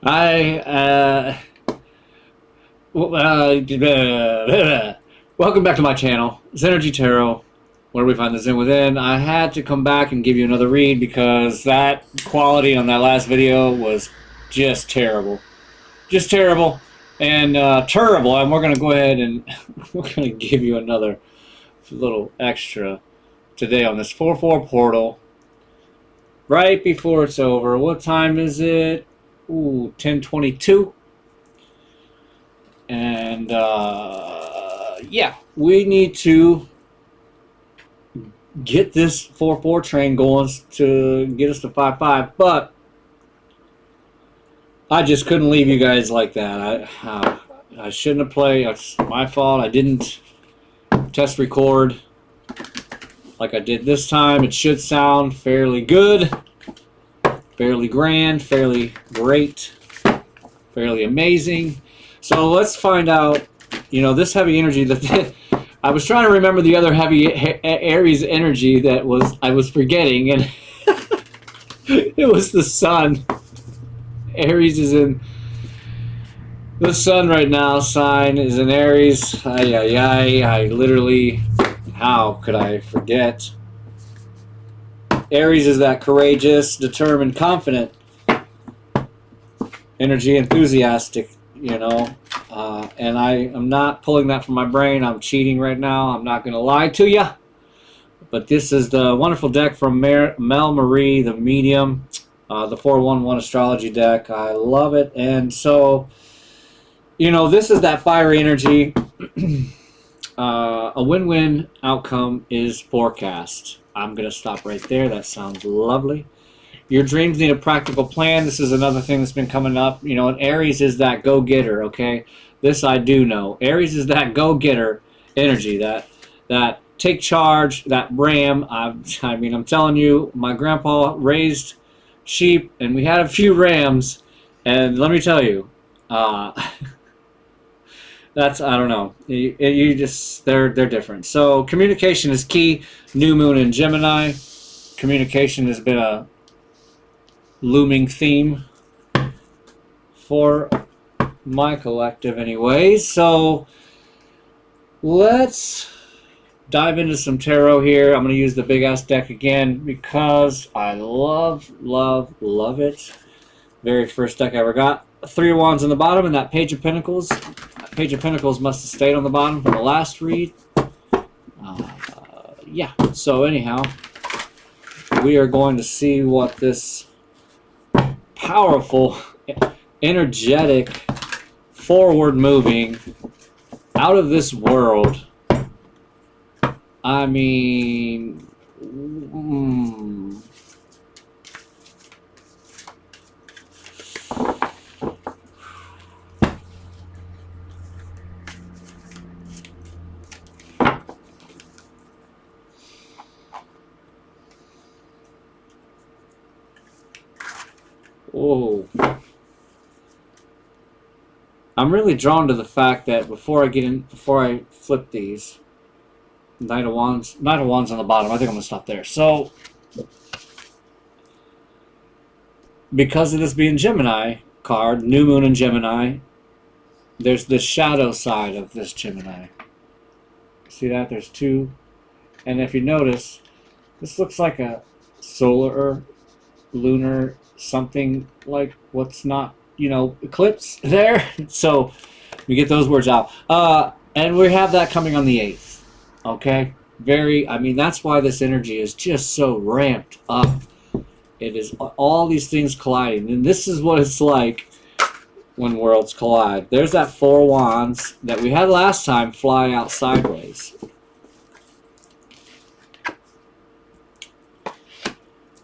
I welcome back to my channel, Synergy Tarot, where we find the Zen within. I had to come back and give you another read because that quality on that last video was just terrible, and terrible. And we're gonna go ahead and we're gonna give you another little extra today on this 4/4 portal. Right before it's over. What time is it? Ooh, 10:22. And yeah, we need to get this 4/4 train going to get us to 5/5. But I just couldn't leave you guys like that. I shouldn't have played. It's my fault. I didn't test record like I did this time. It should sound fairly good, fairly grand, fairly great, fairly amazing. So let's find out, you know, this heavy energy that I was trying to remember the other heavy Aries energy that I was forgetting, and it was the sun. Aries is in the sun right now. Sign is in Aries. I literally, how could I forget? Aries is that courageous, determined, confident energy, enthusiastic, you know. And I am not pulling that from my brain. I'm cheating right now. I'm not going to lie to you. But this is the wonderful deck from Mel Marie, the medium, the 411 astrology deck. I love it. And so, you know, this is that fiery energy. A win-win outcome is forecast. I'm going to stop right there. That sounds lovely. Your dreams need a practical plan. This is another thing that's been coming up. You know, and Aries is that go-getter, okay? This I do know. Aries is that go-getter energy, that take charge, that ram. I mean, I'm telling you, my grandpa raised sheep, and we had a few rams, and let me tell you, that's, I don't know. You just, they're different. So communication is key. New moon in Gemini. Communication has been a looming theme for my collective anyways. So let's dive into some tarot here. I'm going to use the big ass deck again because I love it. Very first deck I ever got. 3 of Wands on the bottom and that Page of Pentacles. That Page of Pentacles must have stayed on the bottom from the last read. Yeah, so anyhow, we are going to see what this powerful, energetic, forward-moving, out of this world, I mean, oh, I'm really drawn to the fact that before I flip these, Knight of Wands on the bottom. I think I'm gonna stop there. So, because of this being Gemini card, new moon in Gemini, there's the shadow side of this Gemini. See that? There's 2, and if you notice, this looks like a solar, lunar, something like what's not, you know, eclipse there. So we get those words out. And we have that coming on the 8th. Okay? I mean, that's why this energy is just so ramped up. It is all these things colliding. And this is what it's like when worlds collide. There's that 4 of Wands that we had last time fly out sideways.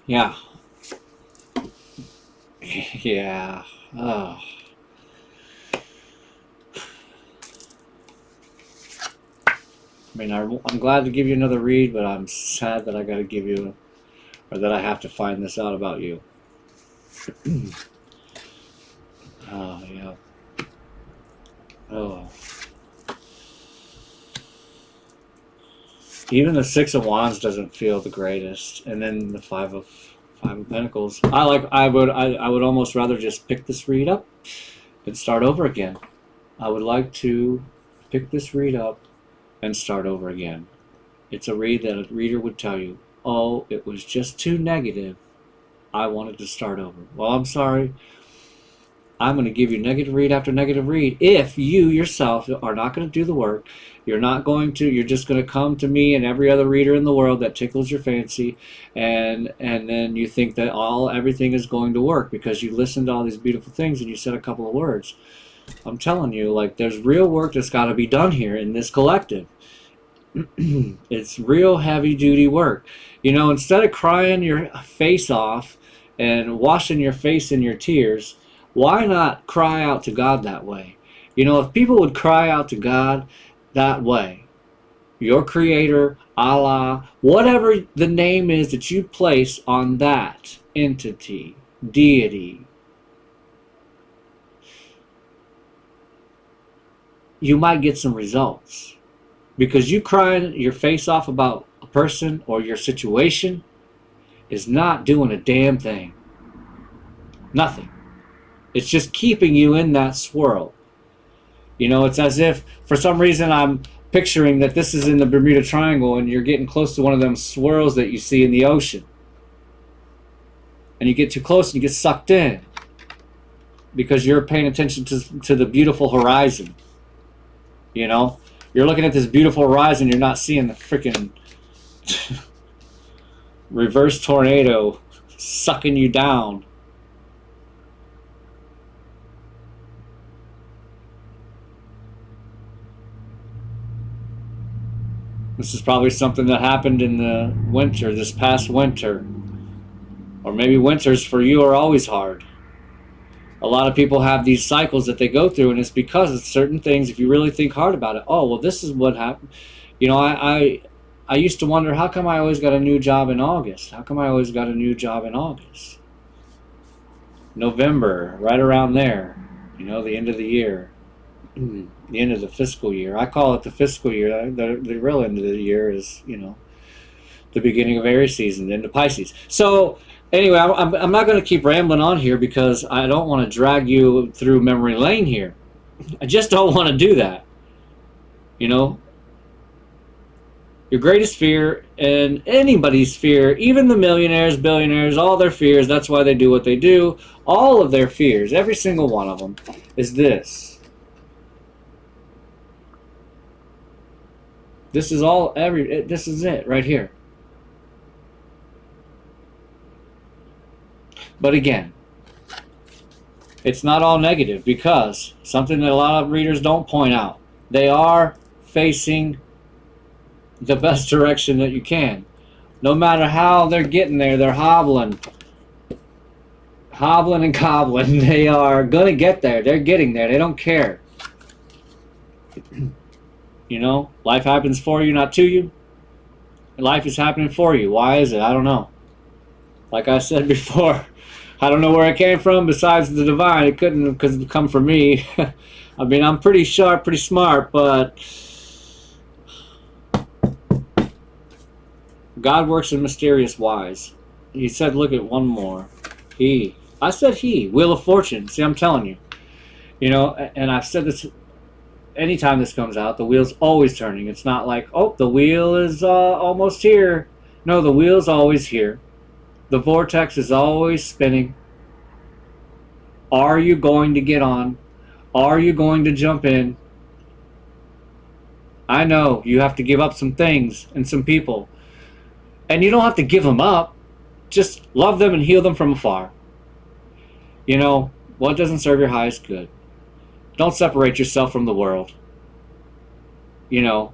Yeah. Yeah. Oh. I mean, I'm glad to give you another read, but I'm sad that I got to give you, or that I have to find this out about you. Oh, yeah. Oh. Even the 6 of Wands doesn't feel the greatest. And then the 5 of Five of Pentacles. I would almost rather just pick this read up and start over again. I would like to pick this read up and start over again. It's a read that a reader would tell you, oh, it was just too negative. I wanted to start over. Well, I'm sorry. I'm going to give you negative read after negative read. If you yourself are not going to do the work, you're just going to come to me and every other reader in the world that tickles your fancy, and then you think that everything is going to work because you listened to all these beautiful things and you said a couple of words. I'm telling you, like, there's real work that's got to be done here in this collective. It's real heavy duty work. You know, instead of crying your face off and washing your face in your tears, why not cry out to God that way? You know, if people would cry out to God that way, your creator, Allah, whatever the name is that you place on that entity, deity, you might get some results. Because you crying your face off about a person or your situation is not doing a damn thing. Nothing. It's just keeping you in that swirl. You know, it's as if, for some reason, I'm picturing that this is in the Bermuda Triangle and you're getting close to one of them swirls that you see in the ocean. And you get too close and you get sucked in. Because you're paying attention to the beautiful horizon. You know? You're looking at this beautiful horizon, you're not seeing the freaking reverse tornado sucking you down. This is probably something that happened in the winter, this past winter. Or maybe winters for you are always hard. A lot of people have these cycles that they go through, and it's because of certain things. If you really think hard about it, oh, well, this is what happened. You know, I used to wonder, how come I always got a new job in August? How come I always got a new job in August? November, right around there. You know, the end of the year. The end of the fiscal year. I call it the fiscal year. The real end of the year is, you know, the beginning of Aries season, into Pisces. So, anyway, I'm not going to keep rambling on here because I don't want to drag you through memory lane here. I just don't want to do that. You know? Your greatest fear, and anybody's fear, even the millionaires, billionaires, all their fears, that's why they do what they do. All of their fears, every single one of them, is this. This is this is it right here. But again, it's not all negative, because something that a lot of readers don't point out, they are facing the best direction that you can. No matter how they're getting there, they're hobbling and cobbling. They are going to get there. They're getting there. They don't care. You know, life happens for you, not to you. Life is happening for you. Why is it? I don't know. Like I said before, I don't know where it came from besides the divine. It couldn't have come from me. I mean, I'm pretty sharp, pretty smart, but God works in mysterious ways. He said, look at one more. I said he. Wheel of Fortune. See, I'm telling you. You know, and I've said this anytime this comes out, the wheel's always turning. It's not like, oh, the wheel is almost here. No, the wheel's always here. The vortex is always spinning. Are you going to get on? Are you going to jump in? I know you have to give up some things and some people. And you don't have to give them up. Just love them and heal them from afar. You know, what doesn't serve your highest good? Don't separate yourself from the world. You know,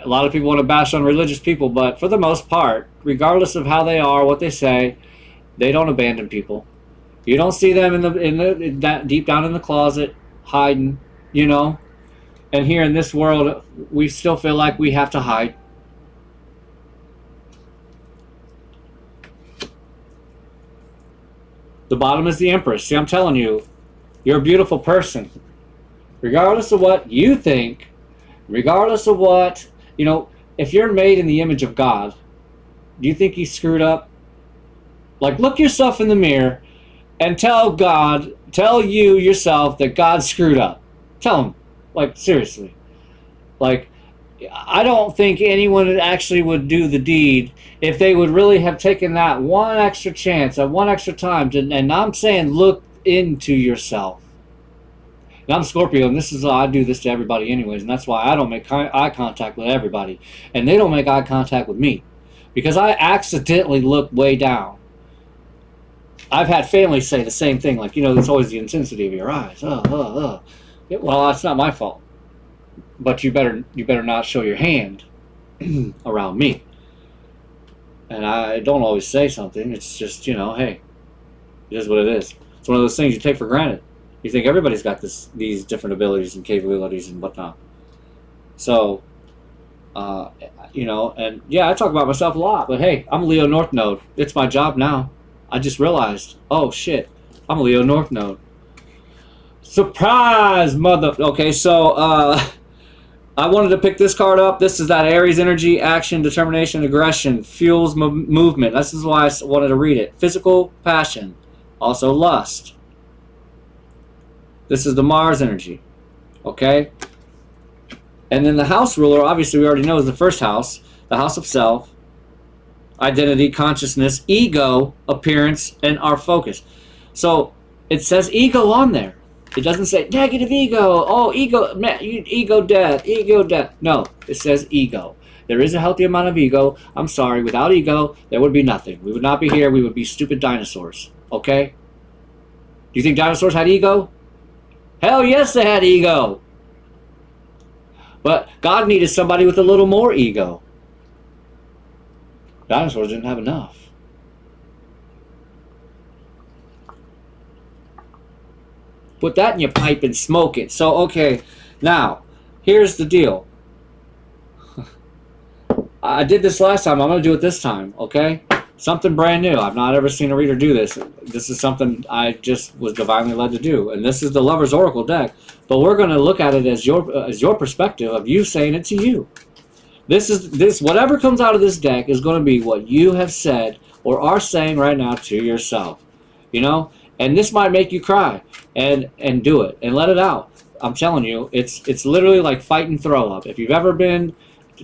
a lot of people want to bash on religious people, but for the most part, regardless of how they are, what they say, they don't abandon people. You don't see them in that deep down in the closet hiding, you know. And here in this world, we still feel like we have to hide. The bottom is the Empress. See, I'm telling you, you're a beautiful person. Regardless of what you think, regardless of what, you know, if you're made in the image of God, do you think He screwed up? Like, look yourself in the mirror and tell God, tell you yourself that God screwed up. Tell him. Like, seriously. Like, I don't think anyone actually would do the deed if they would really have taken that one extra chance, that one extra time. And I'm saying look into yourself. And I'm Scorpio, and this is I do this to everybody anyways, and that's why I don't make eye contact with everybody. And they don't make eye contact with me. Because I accidentally look way down. I've had family say the same thing, like, it's always the intensity of your eyes. Well, that's not my fault. But you better not show your hand around me. And I don't always say something. It's just, hey, it is what it is. It's one of those things you take for granted. You think everybody's got these different abilities and capabilities and whatnot. So, and yeah, I talk about myself a lot, but hey, I'm a Leo North Node. It's my job now. I just realized, oh shit, I'm a Leo North Node. Surprise, mother. Okay, so I wanted to pick this card up. This is that Aries energy, action, determination, aggression, fuels movement. This is why I wanted to read it. Physical passion, also lust. This is the Mars energy, okay? And then the house ruler, obviously we already know, is the first house, the house of self, identity, consciousness, ego, appearance, and our focus. So it says ego on there. It doesn't say negative ego. Oh, ego, ego death, ego death. No, it says ego. There is a healthy amount of ego. I'm sorry, without ego, there would be nothing. We would not be here. We would be stupid dinosaurs, okay? Do you think dinosaurs had ego? Hell yes, they had ego. But God needed somebody with a little more ego. Dinosaurs didn't have enough. Put that in your pipe and smoke it. So, okay, now, here's the deal. I did this last time. I'm going to do it this time, okay? Something brand new. I've not ever seen a reader do this. This is something I just was divinely led to do. And this is the Lover's Oracle deck. But we're going to look at it as your perspective of you saying it to you. This whatever comes out of this deck is going to be what you have said or are saying right now to yourself. And this might make you cry and do it and let it out. I'm telling you, it's literally like fight and throw up. If you've ever been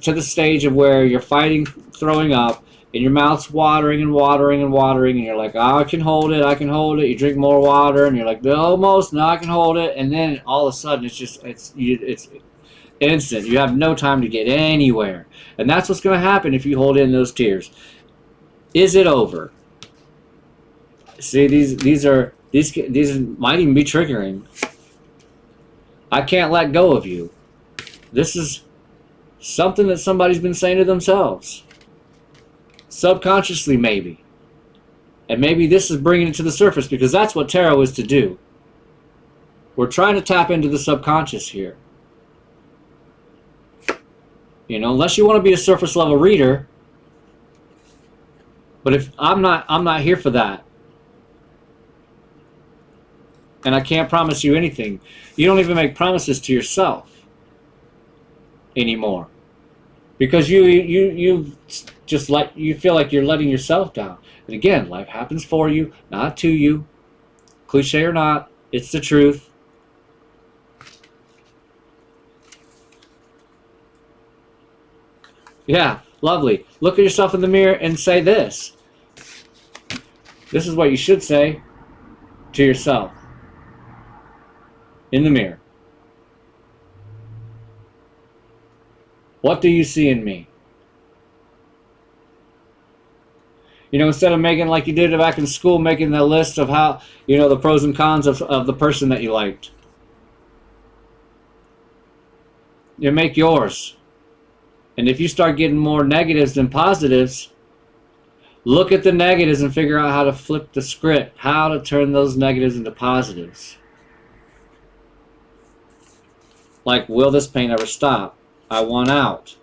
to the stage of where you're fighting, throwing up, and your mouth's watering and watering and watering, and you're like, oh, I can hold it, you drink more water, and you're like, almost, no, I can hold it, and then all of a sudden it's instant. You have no time to get anywhere. And that's what's going to happen if you hold in those tears. Is it over? See, these might even be triggering. I can't let go of you. This is something that somebody's been saying to themselves. Subconsciously, maybe. And maybe this is bringing it to the surface, because that's what tarot is to do. We're trying to tap into the subconscious here. Unless you want to be a surface level reader. But if I'm not here for that. And I can't promise you anything. You don't even make promises to yourself anymore. Because you feel like you're letting yourself down. And again, life happens for you, not to you. Cliche or not, it's the truth. Yeah, lovely. Look at yourself in the mirror and say this. This is what you should say to yourself in the mirror. What do you see in me? Instead of making like you did back in school, making the list of how, the pros and cons of the person that you liked. You make yours. And if you start getting more negatives than positives, look at the negatives and figure out how to flip the script, how to turn those negatives into positives. Like, will this pain ever stop? I want out.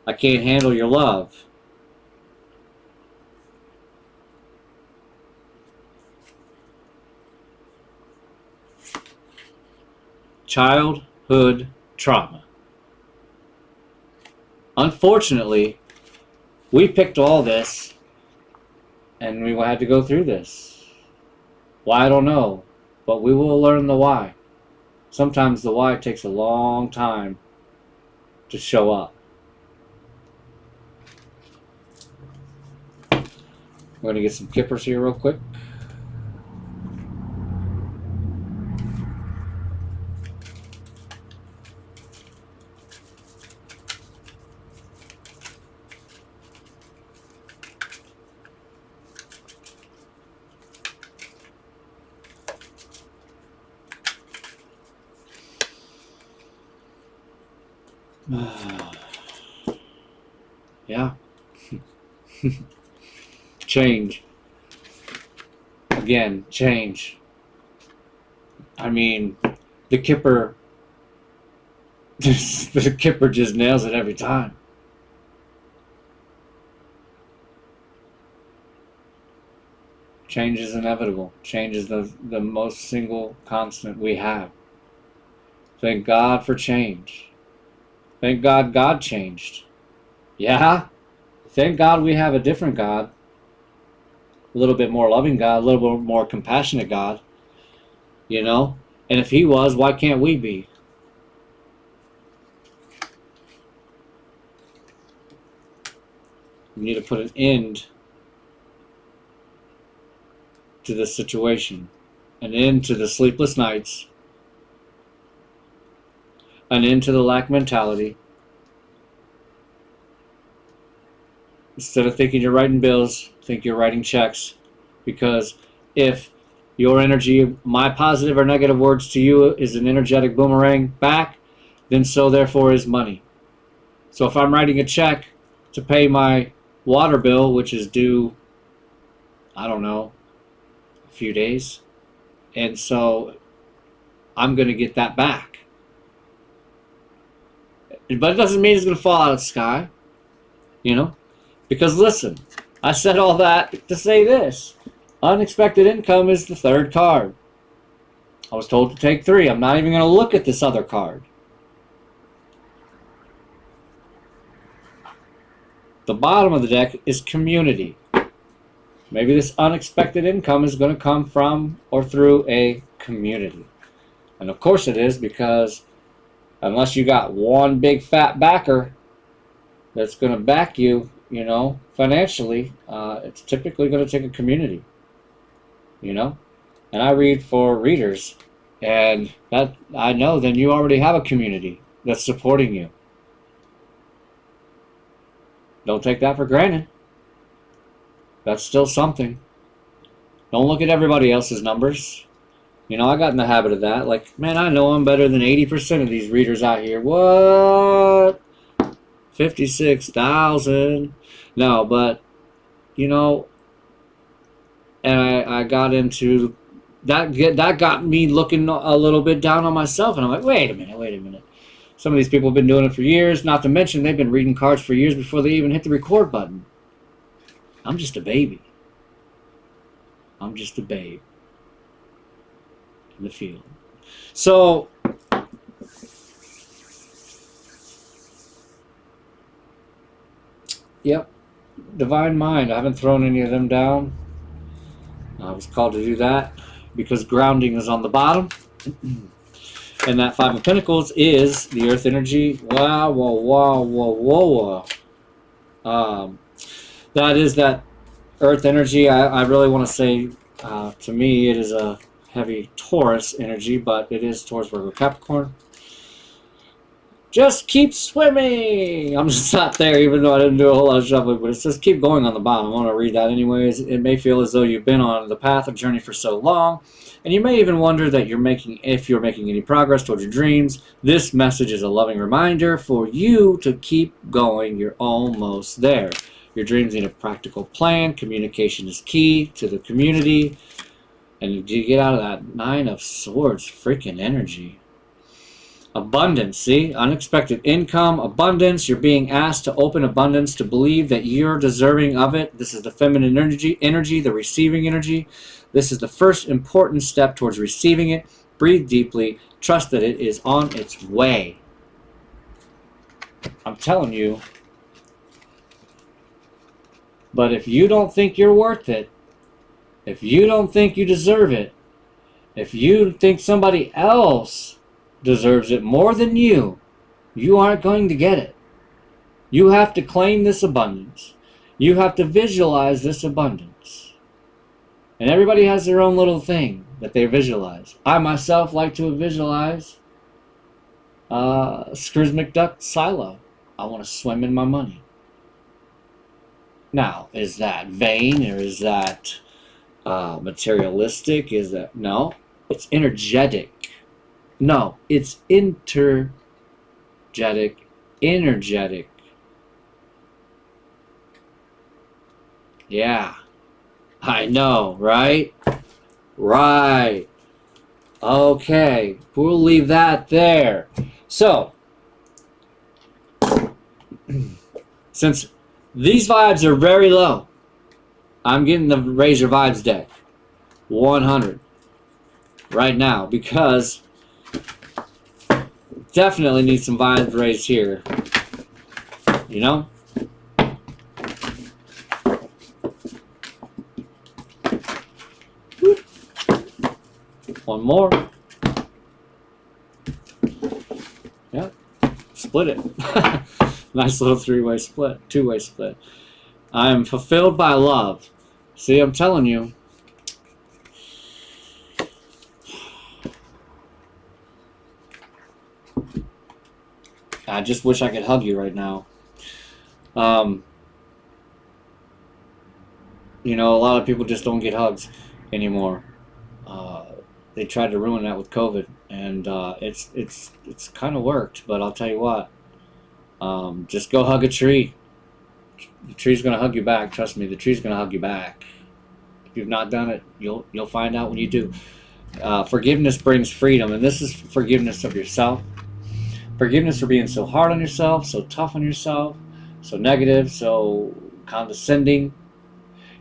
I can't handle your love. Childhood trauma. Unfortunately, we picked all this And we had to go through this. Why, I don't know. But we will learn the why. Sometimes the why takes a long time to show up. We're going to get some Kippers here real quick. Yeah. Change. Again, change. I mean, the Kipper, the Kipper just nails it every time. Change is inevitable. Change is the most single constant we have. Thank God for change. Thank God God changed. Yeah. Thank God we have a different God. A little bit more loving God, a little bit more compassionate God. You know? And if He was, why can't we be? We need to put an end to this situation. An end to the sleepless nights. An end to the lack mentality. Instead of thinking you're writing bills, think you're writing checks. Because if your energy, my positive or negative words to you, is an energetic boomerang back, then so therefore is money. So if I'm writing a check to pay my water bill, which is due, I don't know, a few days, and so I'm going to get that back. But it doesn't mean it's going to fall out of the sky, you know? Because listen, I said all that to say this. Unexpected income is the third card. I was told to take 3. I'm not even going to look at this other card. The bottom of the deck is community. Maybe this unexpected income is going to come from or through a community. And of course it is, because unless you got one big fat backer that's going to back you, you know, financially, it's typically going to take a community, you know. And I read for readers, and that I know then you already have a community that's supporting you. Don't take that for granted. That's still something. Don't look at everybody else's numbers. You know, I got in the habit of that. Like, man, I know I'm better than 80% of these readers out here. What? 56,000. No, but, you know, and I got into that. That got me looking a little bit down on myself. And I'm like, wait a minute. Some of these people have been doing it for years. Not to mention, they've been reading cards for years before they even hit the record button. I'm just a baby. I'm just a babe in the field. So, yep, Divine Mind. I haven't thrown any of them down. I was called to do that because grounding is on the bottom. And that 5 of Pentacles is the Earth energy. Wow. That is that Earth energy. I really want to say, to me, it is a heavy Taurus energy, but it is Taurus, Virgo, Capricorn. Just keep swimming. I'm just not there, even though I didn't do a whole lot of shuffling, but it says keep going on the bottom. I want to read that anyways. It may feel as though you've been on the path of journey for so long, and you may even wonder that if you're making any progress towards your dreams. This message is a loving reminder for you to keep going. You're almost there. Your dreams need a practical plan. Communication is key to the community. And you get out of that 9 of Swords freaking energy. Abundance, see? Unexpected income, abundance. You're being asked to open abundance, to believe that you're deserving of it. This is the feminine energy, the receiving energy. This is the first important step towards receiving it. Breathe deeply. Trust that it is on its way. I'm telling you, But if you don't think you're worth it, if you don't think you deserve it, if you think somebody else deserves it more than you aren't going to get it. You have to claim this abundance. You have to visualize this abundance. And everybody has their own little thing that they visualize. I myself like to visualize Scrooge McDuck silo. I want to swim in my money. Now, is that vain or is that materialistic? Is that... No, it's energetic. No, it's energetic. Yeah, I know, right? Right. Okay, we'll leave that there. So, since these vibes are very low, I'm getting the Raise Your Vibes deck 100 right now because definitely need some vibes raised here. You know? One more. Yeah. Split it. Nice little three-way split. Two-way split. I am fulfilled by love. See, I'm telling you. I just wish I could hug you right now. You know, a lot of people just don't get hugs anymore. They tried to ruin that with COVID, and it's kind of worked. But I'll tell you what, just go hug a tree. The tree's gonna hug you back. Trust me, the tree's gonna hug you back. If you've not done it, you'll find out when you do. Forgiveness brings freedom, and this is forgiveness of yourself. Forgiveness for being so hard on yourself, so tough on yourself, so negative, so condescending.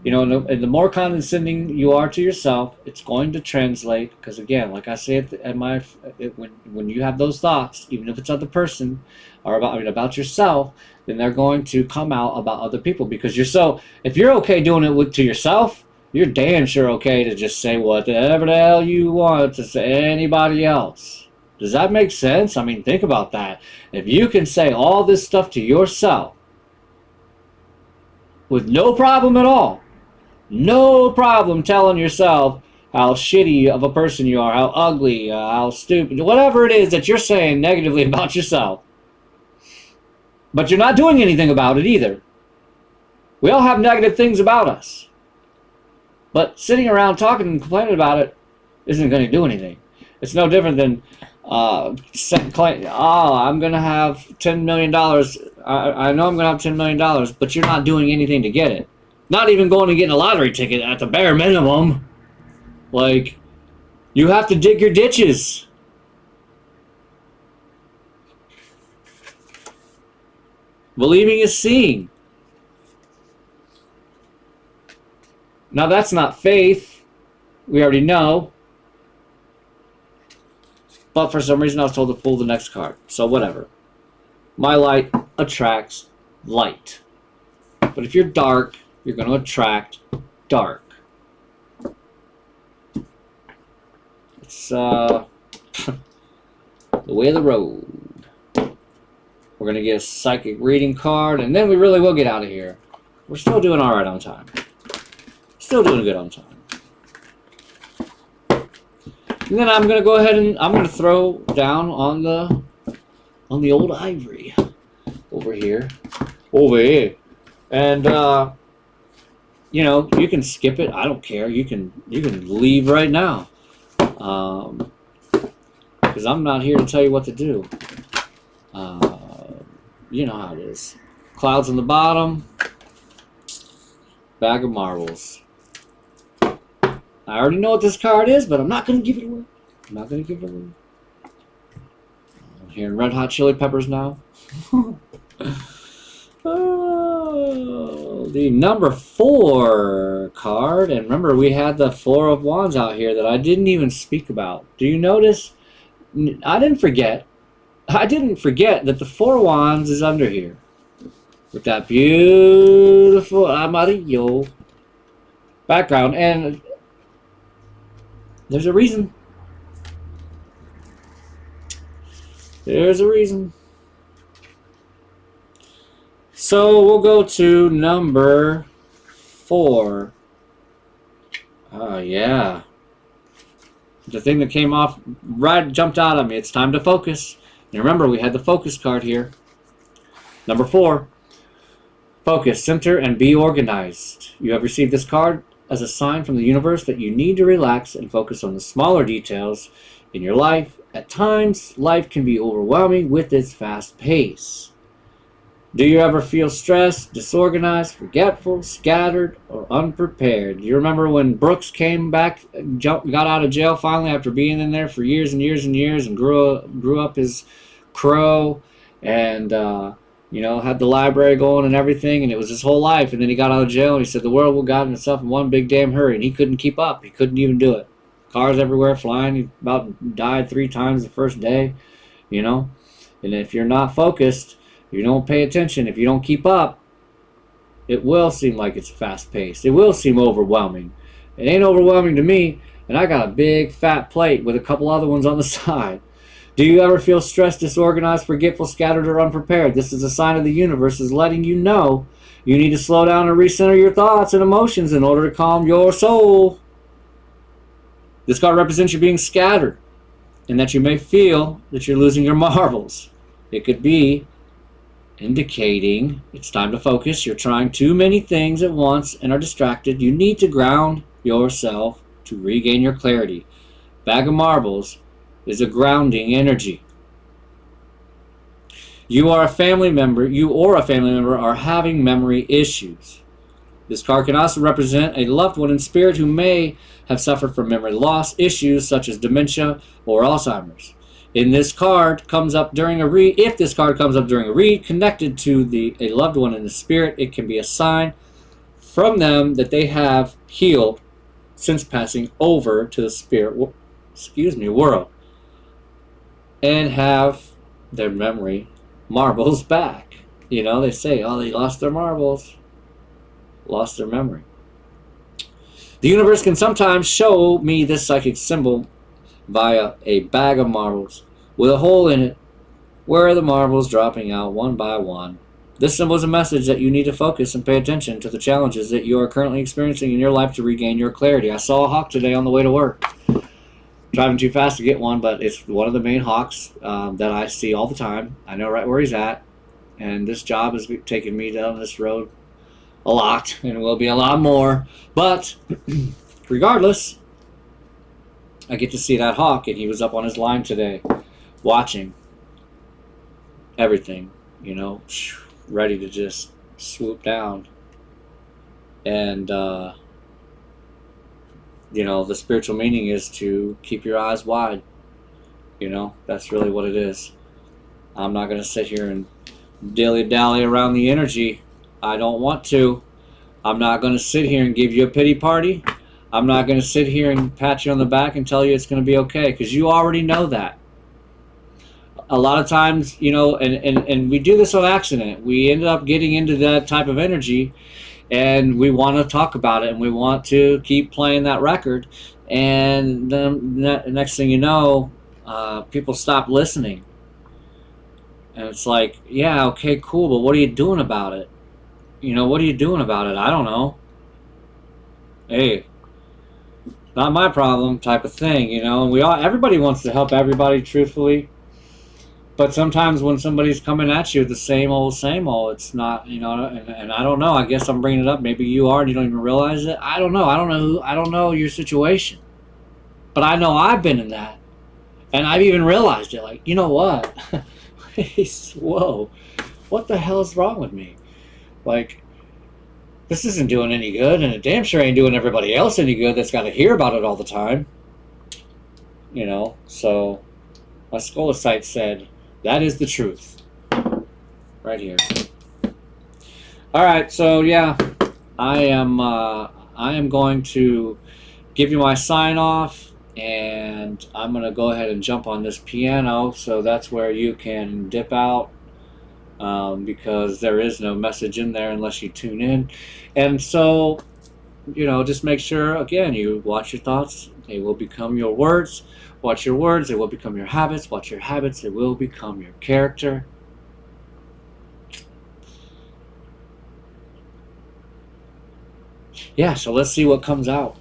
You know, and the more condescending you are to yourself, it's going to translate. Because again, like I say when you have those thoughts, even if it's other person or about yourself, then they're going to come out about other people. Because if you're okay doing it to yourself, you're damn sure okay to just say whatever the hell you want to say anybody else. Does that make sense? I mean, think about that. If you can say all this stuff to yourself with no problem at all, no problem telling yourself how shitty of a person you are, how ugly, how stupid, whatever it is that you're saying negatively about yourself. But you're not doing anything about it either. We all have negative things about us. But sitting around talking and complaining about it isn't going to do anything. It's no different than I'm going to have $10 million. I know I'm going to have $10 million, but you're not doing anything to get it. Not even going to get a lottery ticket at the bare minimum. Like, you have to dig your ditches. Believing is seeing. Now that's not faith. We already know. But for some reason I was told to pull the next card. So whatever. My light attracts light. But if you're dark, you're going to attract dark. It's the way of the road. We're going to get a psychic reading card, and then we really will get out of here. We're still doing all right on time. Still doing good on time. And then I'm going to go ahead and I'm going to throw down on the old ivory over here. And you know, you can skip it. I don't care. You can leave right now. Because I'm not here to tell you what to do. You know how it is. Clouds on the bottom. Bag of marbles. I already know what this card is, but I'm not going to give it away. I'm not going to give it away. I'm hearing Red Hot Chili Peppers now. Oh, the number 4 card. And remember, we had the 4 of Wands out here that I didn't even speak about. Do you notice? I didn't forget that the 4 of Wands is under here. with that beautiful amarillo background. And there's a reason. There's a reason. So we'll go to number 4. Oh, yeah. The thing that came off, right, jumped out at me. It's time to focus. And remember, we had the focus card here. Number 4. Focus, center, and be organized. You have received this card as a sign from the universe that you need to relax and focus on the smaller details in your life. At times, life can be overwhelming with its fast pace. Do you ever feel stressed, disorganized, forgetful, scattered, or unprepared? Do you remember when Brooks came back, got out of jail finally after being in there for years and years and years, and grew up his crow, and you know, had the library going and everything, and it was his whole life. And then he got out of jail, and he said the world will got itself in one big damn hurry, and he couldn't keep up. He couldn't even do it. Cars everywhere flying. He about died 3 times the first day, you know. And if you're not focused, you don't pay attention, if you don't keep up, it will seem like it's fast-paced. It will seem overwhelming. It ain't overwhelming to me, and I got a big fat plate with a couple other ones on the side. Do you ever feel stressed, disorganized, forgetful, scattered, or unprepared? This is a sign of the universe is letting you know you need to slow down and recenter your thoughts and emotions in order to calm your soul. This card represents you being scattered, and that you may feel that you're losing your marbles. It could be indicating it's time to focus. You're trying too many things at once and are distracted. You need to ground yourself to regain your clarity. Bag of marbles is a grounding energy. You or a family member are having memory issues. This card can also represent a loved one in spirit who may have suffered from memory loss issues such as dementia or Alzheimer's. In this card comes up during a read, if this card comes up during a read connected to a loved one in the spirit, it can be a sign from them that they have healed since passing over to the spirit world and have their memory marbles back. You know, they say, oh, they lost their marbles, lost their memory. The universe can sometimes show me this psychic symbol via a bag of marbles with a hole in it where are the marbles dropping out one by one. This symbol is a message that you need to focus and pay attention to the challenges that you are currently experiencing in your life to regain your clarity. I saw a hawk today on the way to work. Driving too fast to get one, but it's one of the main hawks that I see all the time. I know right where he's at, and this job has taken me down this road a lot, and it will be a lot more. But regardless, I get to see that hawk, and he was up on his line today, watching everything, you know, ready to just swoop down. And, you know, the spiritual meaning is to keep your eyes wide. You know, that's really what it is. I'm not going to sit here and dilly-dally around the energy. I don't want to. I'm not going to sit here and give you a pity party. I'm not going to sit here and pat you on the back and tell you it's going to be okay, because you already know that. A lot of times, you know, and we do this on accident. We end up getting into that type of energy, and we want to talk about it, and we want to keep playing that record. And then the next thing you know, people stop listening. And it's like, yeah, okay, cool, but what are you doing about it? You know, what are you doing about it? I don't know. Hey, not my problem type of thing, you know. And everybody wants to help everybody, truthfully. But sometimes when somebody's coming at you with the same old, it's not, you know, and I don't know. I guess I'm bringing it up. Maybe you are and you don't even realize it. I don't know. I don't know your situation. But I know I've been in that. And I've even realized it. Like, you know what? Whoa. What the hell is wrong with me? Like, this isn't doing any good, and it damn sure ain't doing everybody else any good that's got to hear about it all the time. You know, so my Scholasite said, that is the truth. Right here. All right, so yeah, I am going to give you my sign off, and I'm going to go ahead and jump on this piano, so that's where you can dip out because there is no message in there unless you tune in. And so, you know, just make sure, again, you watch your thoughts, they will become your words. Watch your words, they will become your habits. Watch your habits, they will become your character. Yeah, so let's see what comes out.